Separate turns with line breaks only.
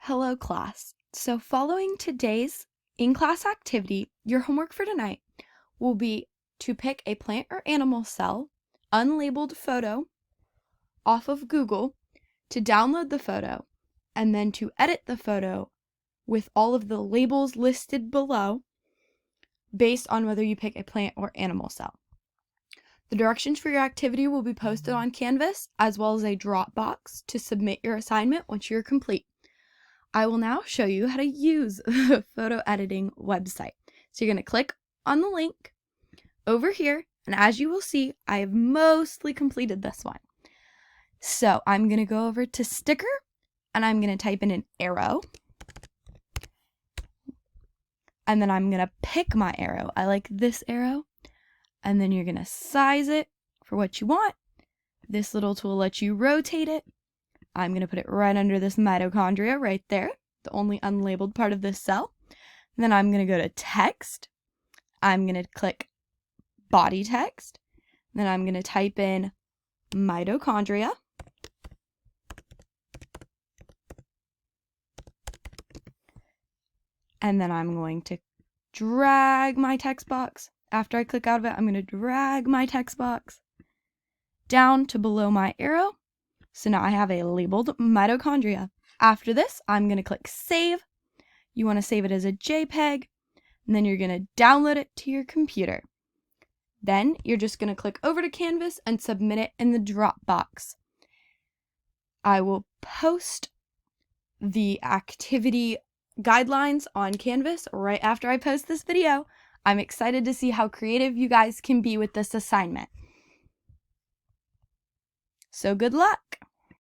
Hello, class. So following today's in-class activity, your homework for tonight will be to pick a plant or animal cell, unlabeled photo, off of Google, to download the photo, and then to edit the photo with all of the labels listed below based on whether you pick a plant or animal cell. The directions for your activity will be posted on Canvas as well as a Dropbox to submit your assignment once you're complete. I will now show you how to use the photo editing website. So you're going to click on the link over here, and as you will see, I have mostly completed this one. So I'm going to go over to sticker, and I'm going to type in an arrow, and then I'm going to pick my arrow. I like this arrow, and then you're going to size it for what you want. This little tool lets you rotate it. I'm going to put it right under this mitochondria right there, the only unlabeled part of this cell. And then I'm going to go to text. I'm going to click body text. Then I'm going to type in mitochondria. And then I'm going to drag my text box. After I click out of it, I'm going to drag my text box down to below my arrow. So now I have a labeled mitochondria. After this, I'm going to click save. You want to save it as a JPEG, and then you're going to download it to your computer. Then you're just going to click over to Canvas and submit it in the Dropbox. I will post the activity guidelines on Canvas right after I post this video. I'm excited to see how creative you guys can be with this assignment. So good luck!